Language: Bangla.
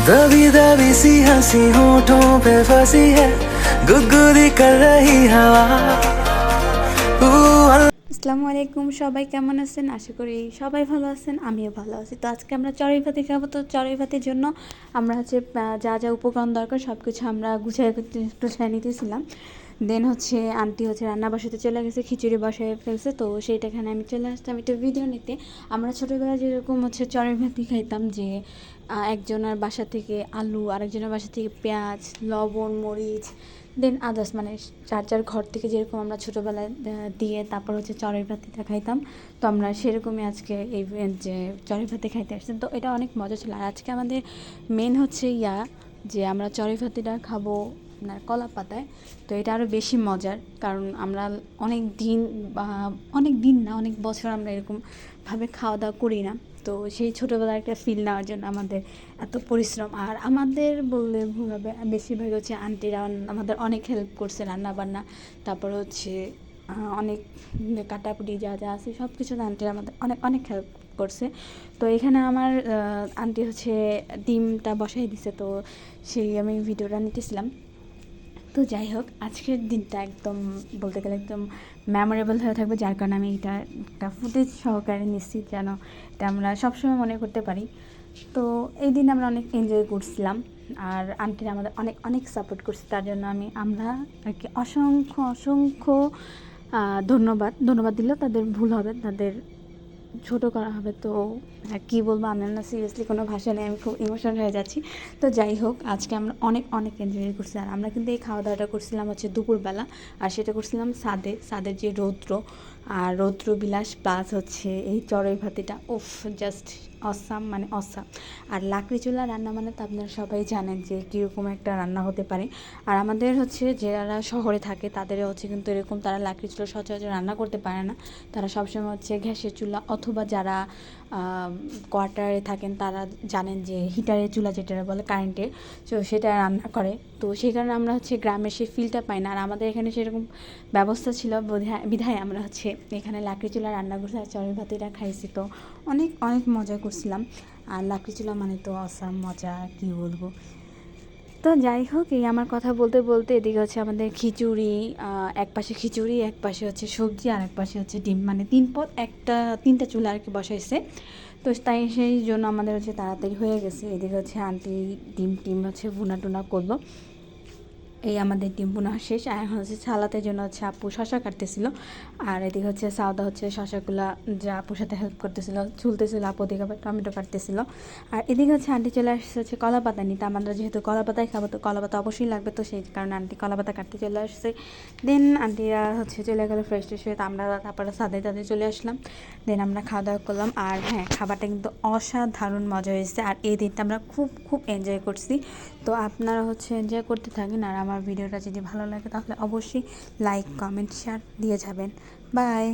दबी दबी सी हंसी होठों पे फंसी है गुदगुदी कर रही हवा আসসালামু আলাইকুম, সবাই কেমন আছেন? আশা করি সবাই ভালো আছেন, আমিও ভালো আছি। তো আজকে আমরা চড়ুই ভাতি খাবো। তো চড়ুই ভাতির জন্য আমরা হচ্ছে যা যা উপকরণ দরকার সব কিছু আমরা গুছিয়ে নিতেছিলাম। দেন হচ্ছে আন্টি হচ্ছে রান্না বসাতে চলে গেছে, খিচুড়ি বসায় ফেলছে। তো সেইটাখানে আমি চলে আসতাম একটু ভিডিও নিতে। আমরা ছোটোবেলায় যেরকম হচ্ছে চড়ুই ভাতি খাইতাম, যে একজনের বাসা থেকে আলু, আরেকজনের বাসা থেকে পেঁয়াজ, লবণ, মরিচ, দেন আদার্স, মানে যার যার ঘর থেকে যেরকম আমরা ছোটোবেলায় দিয়ে তারপর হচ্ছে চড়ুই ভাতিটা খাইতাম। তো আমরা সেরকমই আজকে এই যে চড়ুই ভাতি খাইতে আসছি। তো এটা অনেক মজা ছিল। আর আজকে আমাদের মেন হচ্ছে যে আমরা চড়ুই ভাতিটা খাবো আপনার কলা পাতায়। তো এটা আরও বেশি মজার, কারণ আমরা অনেক দিন না, অনেক বছর আমরা এরকমভাবে খাওয়া দাওয়া করি না। তো সেই ছোটোবেলার একটা ফিল নেওয়ার জন্য আমাদের এত পরিশ্রম। আর আমাদের বললে ভুল হবে, বেশিরভাগ হচ্ছে আন্টিরা আমাদের অনেক হেল্প করছে রান্না বান্না, তারপর হচ্ছে অনেক কাটাকুটি যা যা আছে সব কিছুতে আন্টিরা আমাদের অনেক অনেক হেল্প করছে। তো এখানে আমার আন্টি হচ্ছে ডিমটা বসাই দিছে, তো সেই আমি ভিডিওটা নিতেছিলাম। তো যাই হোক, আজকের দিনটা একদম বলতে গেলে একদম মেমোরেবল হয়ে থাকবে, যার কারণে আমি এটা একটা ফুটেজ সহকারে নিশ্চিত যেন এটা আমরা সবসময় মনে করতে পারি। তো এই দিন আমরা অনেক এনজয় করছিলাম, আর আন্টিরা আমাদের অনেক অনেক সাপোর্ট করছে, তার জন্য আমরা আর কি অসংখ্য অসংখ্য ধন্যবাদ দিলেও তাদের ভুল হবে, তাদের ছোটো করা হবে। তো কী বলবো, আমি না সিরিয়াসলি কোনো ভাষা নেই, আমি খুব ইমোশনাল হয়ে যাচ্ছি। তো যাই হোক, আজকে আমরা অনেক অনেক এনজয় করছি। আর আমরা কিন্তু এই খাওয়া দাওয়াটা করছিলাম হচ্ছে দুপুরবেলা, আর সেটা করছিলাম ছাদের যে রৌদ্র বিলাস প্লাস হচ্ছে এই চড়ুই ভাতিটা, উফ, জাস্ট অসাম, মানে অসাম। আর লাকড়ি চুলা রান্না মানে তো আপনারা সবাই জানেন যে কীরকম একটা রান্না হতে পারে। আর আমাদের হচ্ছে যারা শহরে থাকে তাদের হচ্ছে কিন্তু এরকম, তারা লাকড়ি চুলা সচরাচর রান্না করতে পারে না। তারা সবসময় হচ্ছে গ্যাসের চুলা, অথবা যারা কোয়ার্টারে থাকেন তারা জানেন যে হিটারের চুলা যেটা বলে কারেন্টের, তো সেটা রান্না করে। তো সেই কারণে আমরা হচ্ছে গ্রামের সেই ফিলটা পাই না। আর আমাদের এখানে সেরকম ব্যবস্থা ছিল বিধায় আমরা হচ্ছে এখানে লাকড়ি চুলা রান্না করছি আর চড়ুই ভাতিটা খাইছি। তো অনেক অনেক মজা করছিলাম। আর লাকড়ি চুলা মানে তো অসাম মজা, কী বলবো। তো যাই হোক, এই আমার কথা বলতে বলতে এদিকে হচ্ছে আমাদের খিচুড়ি, এক পাশে খিচুড়ি, এক পাশে হচ্ছে সবজি, আর এক পাশে হচ্ছে ডিম, মানে তিনটা চুলা আর কি বসাইছে। তো তাই সেই জন্য আমাদের হচ্ছে তাড়াতাড়ি হয়ে গেছে। এদিকে হচ্ছে আন্টি ডিম হচ্ছে ভুনা টুনা করলো। এই আমাদের ডিম বোনা শেষ। আর এখন হচ্ছে সালাতের জন্য হচ্ছে আপু শশা কাটতেছিল, আর এদিকে হচ্ছে সাউদা হচ্ছে শশাগুলা যা আপুর সাথে হেল্প করতেছিল, ছুলতেছিল, আপু দিকে আবার টমেটো কাটতেছিল। আর এদিকে হচ্ছে আন্টি চলে আসছে হচ্ছে কলা পাতা নিতে। আমরা যেহেতু কলা পাতাই খাবো, তো কলা পাতা অবশ্যই লাগবে, তো সেই কারণে আন্টি কলা পাতা কাটতে চলে আসছে। দেন আন্টিরা হচ্ছে চলে গেলো ফ্রেশ ট্রেশ হয়ে, আমরা তারপরে তাদের চলে আসলাম। দেন আমরা খাওয়া দাওয়া করলাম। আর হ্যাঁ, খাবারটা কিন্তু অসাধারণ মজা হয়েছে, আর এই দিনটা আমরা খুব খুব এনজয় করছি। তো আপনারা হচ্ছে এনজয় করতে থাকেন। আর আমার ভিডিওটা যদি ভালো লাগে তাহলে অবশ্যই লাইক, কমেন্ট, শেয়ার দিয়ে যাবেন। বাই।